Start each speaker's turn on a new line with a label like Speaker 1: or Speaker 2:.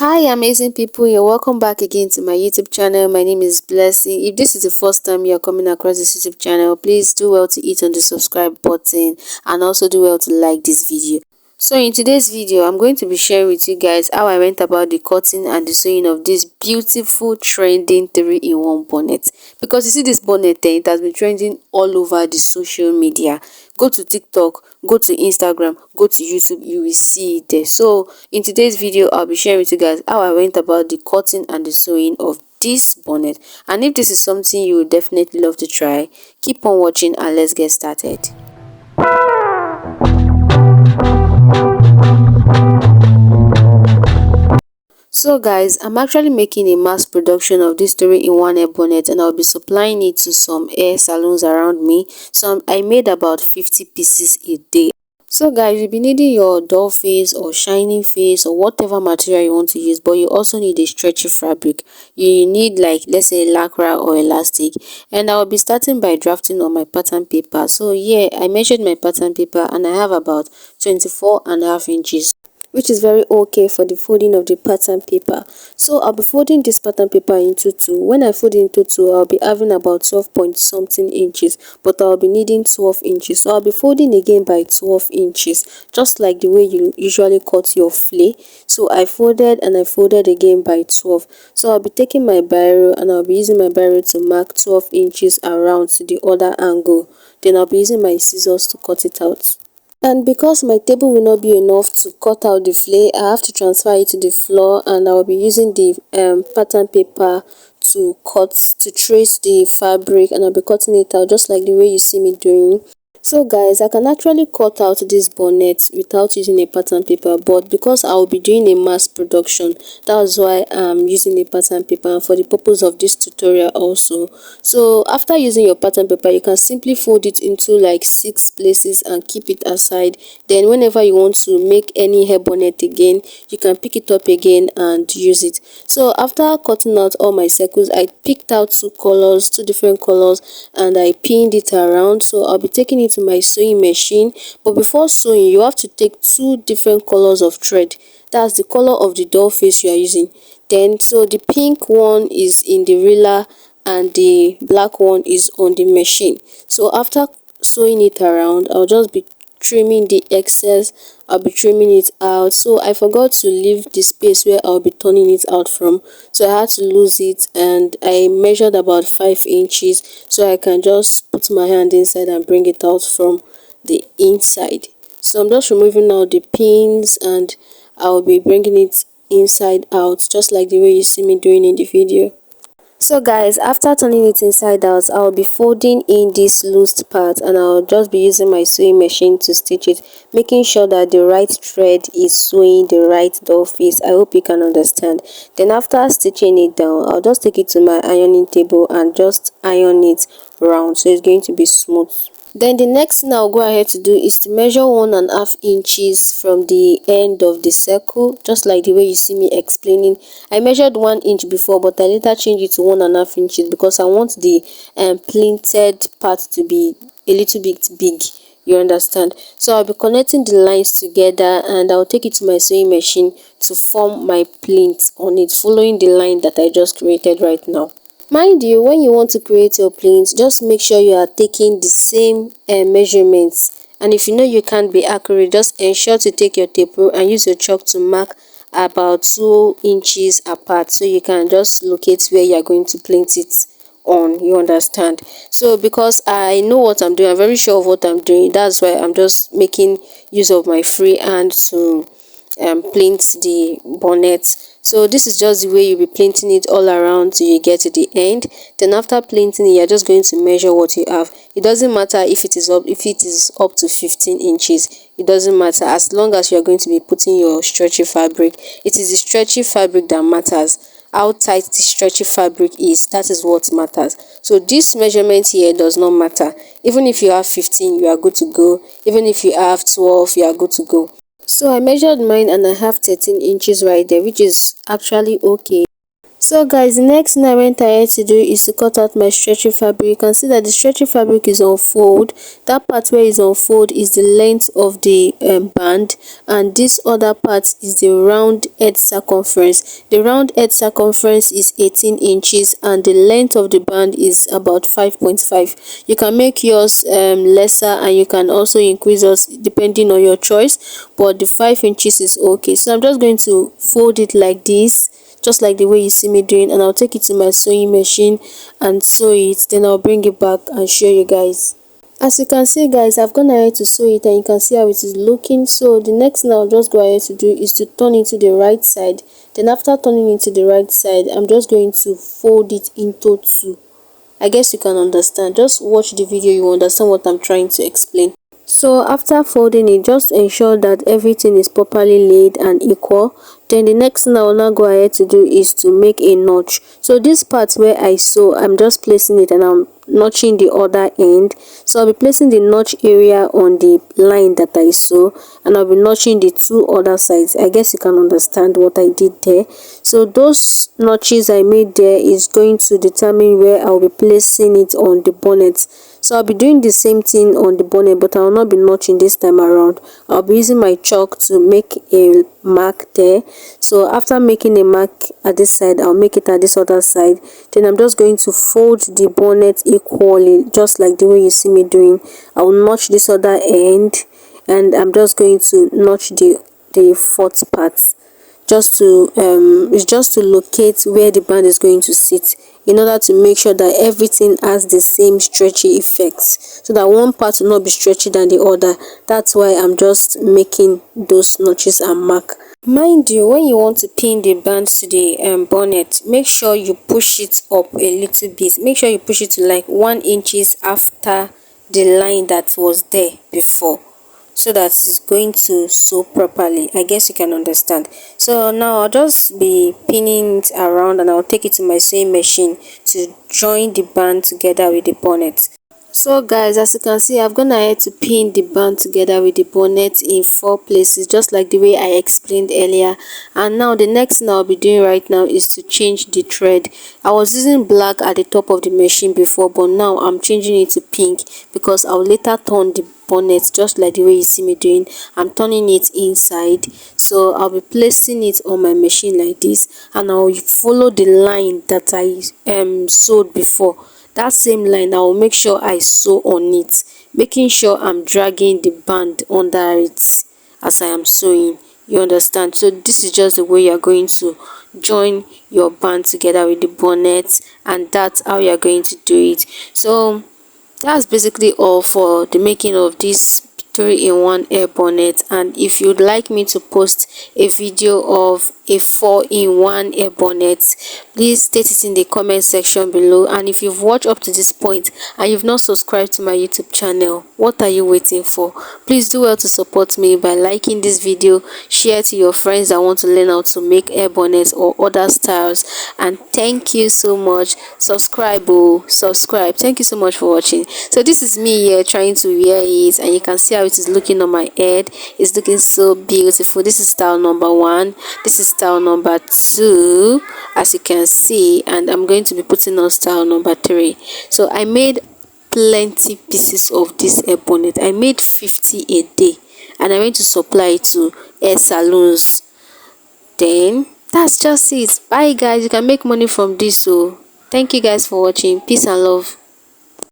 Speaker 1: Hi amazing people, you're welcome back again to my YouTube channel. My name is Blessing. If this is the first time you're coming across this YouTube channel, please do well to hit on the subscribe button and also do well to like this video. So in today's video, I'm going to be sharing with you guys how I went about the cutting and the sewing of this beautiful trending 3-in-1 bonnet. Because you see this bonnet, it has been trending all over the social media. Go to TikTok, go to Instagram, go to YouTube, you will see it there. So in today's video, I'll be sharing with you guys how I went about the cutting and the sewing of this bonnet. And if this is something you would definitely love to try, keep on watching and let's get started. So guys, I'm actually making a mass production of this 3-in-1 hair bonnet and I'll be supplying it to some hair salons around me. So I made about 50 pieces a day. So guys, you'll be needing your dull face or shining face or whatever material you want to use, but you also need a stretchy fabric. You need, like, let's say lacra or elastic, and I'll be starting by drafting on my pattern paper. So yeah, I measured my pattern paper and I have about 24.5 inches, which is very okay for the folding of the pattern paper. So I'll be folding this pattern paper into two. When I fold it into two, I'll be having about 12 point something inches, but I'll be needing 12 inches. So I'll be folding again by 12 inches, just like the way you usually cut your fillet. So I folded and I folded again by 12. So I'll be taking my biro and I'll be using my biro to mark 12 inches around to the other angle. Then I'll be using my scissors to cut it out. And because my table will not be enough to cut out the fillet, I have to transfer it to the floor, and I will be using the pattern paper to trace the fabric, and I'll be cutting it out just like the way you see me doing. So guys, I can actually cut out this bonnet without using a pattern paper, but because I will be doing a mass production, that's why I'm using a pattern paper, and for the purpose of this tutorial also. So after using your pattern paper, you can simply fold it into like 6 places and keep it aside. Then whenever you want to make any hair bonnet again, you can pick it up again and use it. So after cutting out all my circles, I picked out two different colors, and I pinned it around. So I'll be taking it to my sewing machine, but before sewing you have to take two different colors of thread. That's the color of the doll face you are using. Then so the pink one is in the reeler and the black one is on the machine. So after sewing it around, I'll just be trimming the excess. I'll be trimming it out. So I forgot to leave the space where I'll be turning it out from, so I had to lose it, and I measured about 5 inches so I can just put my hand inside and bring it out from the inside. So I'm just removing now the pins and I'll be bringing it inside out just like the way you see me doing in the video. So guys, after turning it inside out, I'll be folding in this loose part, and I'll just be using my sewing machine to stitch it, making sure that the right thread is sewing the right doll face. I hope you can understand. Then after stitching it down, I'll just take it to my ironing table and just iron it round so it's going to be smooth. Then the next thing I'll go ahead to do is to measure 1.5 inches from the end of the circle, just like the way you see me explaining. I measured 1 inch before, but I later changed it to 1.5 inches because I want the pleated part to be a little bit big. You understand? So I'll be connecting the lines together and I'll take it to my sewing machine to form my pleat on it, following the line that I just created right now. Mind you, when you want to create your pleat, just make sure you are taking the same measurements, and if you know you can't be accurate, just ensure to take your tape rule and use your chalk to mark about 2 inches apart so you can just locate where you are going to pleat it on. You understand? So because I know what I'm doing, I'm very sure of what I'm doing, that's why I'm just making use of my free hand to pleat the bonnet. So this is just the way you'll be pleating it all around till you get to the end. Then after pleating it, you're just going to measure what you have. It doesn't matter if it is up to 15 inches. It doesn't matter, as long as you're going to be putting your stretchy fabric. It is the stretchy fabric that matters. How tight the stretchy fabric is, that is what matters. So this measurement here does not matter. Even if you have 15, you are good to go. Even if you have 12, you are good to go. So I measured mine and I have 13 inches right there, which is actually okay. So guys, the next thing I went ahead to do is to cut out my stretchy fabric. You can see that the stretchy fabric is on fold. That part where is on fold is the length of the band, and this other part is the round head circumference. The round head circumference is 18 inches and the length of the band is about 5.5. You can make yours lesser, and you can also increase yours depending on your choice, but the 5 inches is okay. So I'm just going to fold it like this, just like the way you see me doing, and I'll take it to my sewing machine and sew it. Then I'll bring it back and show you guys. As you can see guys, I've gone ahead to sew it and you can see how it is looking. So the next thing I'll just go ahead to do is to turn it to the right side. Then after turning it to the right side, I'm just going to fold it into two. I guess you can understand. Just watch the video, you understand what I'm trying to explain. So after folding it, just ensure that everything is properly laid and equal. Then the next thing I will now go ahead to do is to make a notch. So this part where I sew, I'm just placing it and I'm notching the other end. So I'll be placing the notch area on the line that I sew, and I'll be notching the two other sides. I guess you can understand what I did there. So those notches I made there is going to determine where I'll be placing it on the bonnet. So I'll be doing the same thing on the bonnet, but I will not be notching this time around. I'll be using my chalk to make a mark there. So after making a mark at this side, I'll make it at this other side. Then I'm just going to fold the bonnet equally, just like the way you see me doing. I will notch this other end, and I'm just going to notch the fourth part, just to it's just to locate where the band is going to sit, in order to make sure that everything has the same stretchy effects, so that one part will not be stretchy than the other. That's why I'm just making those notches and mark. Mind you, when you want to pin the band to the bonnet, make sure you push it up a little bit. Make sure you push it to like 1 inches after the line that was there before, so that it's going to sew properly. I guess you can understand. So now I'll just be pinning it around, and I'll take it to my sewing machine to join the band together with the bonnet. So guys, as you can see, I've gone ahead to pin the band together with the bonnet in 4 places, just like the way I explained earlier. And now the next thing I'll be doing right now is to change the thread. I was using black at the top of the machine before, but now I'm changing it to pink because I'll later turn the bonnet, just like the way you see me doing. I'm turning it inside, so I'll be placing it on my machine like this, and I'll follow the line that I sewed before. That same line, I will make sure I sew on it, making sure I'm dragging the band under it as I am sewing. You understand? So this is just the way you're going to join your band together with the bonnet, and that's how you're going to do it. So that's basically all for the making of this 3-in-1 hair bonnet. And if you'd like me to post a video of a 4-in-1 hair bonnet, please state it in the comment section below. And if you've watched up to this point and you've not subscribed to my YouTube channel, what are you waiting for? Please do well to support me by liking this video, share to your friends that want to learn how to make hair bonnets or other styles. And thank you so much. Subscribe. Thank you so much for watching. So this is me here trying to wear it, and you can see how it is looking on my head. It's looking so beautiful. This is style number 1. This is style number 2, as you can see, and I'm going to be putting on style number 3. So I made plenty pieces of this hair bonnet. I made 50 a day, and I went to supply it to hair salons. Then that's just it. Bye guys, you can make money from this. So thank you guys for watching. Peace and love.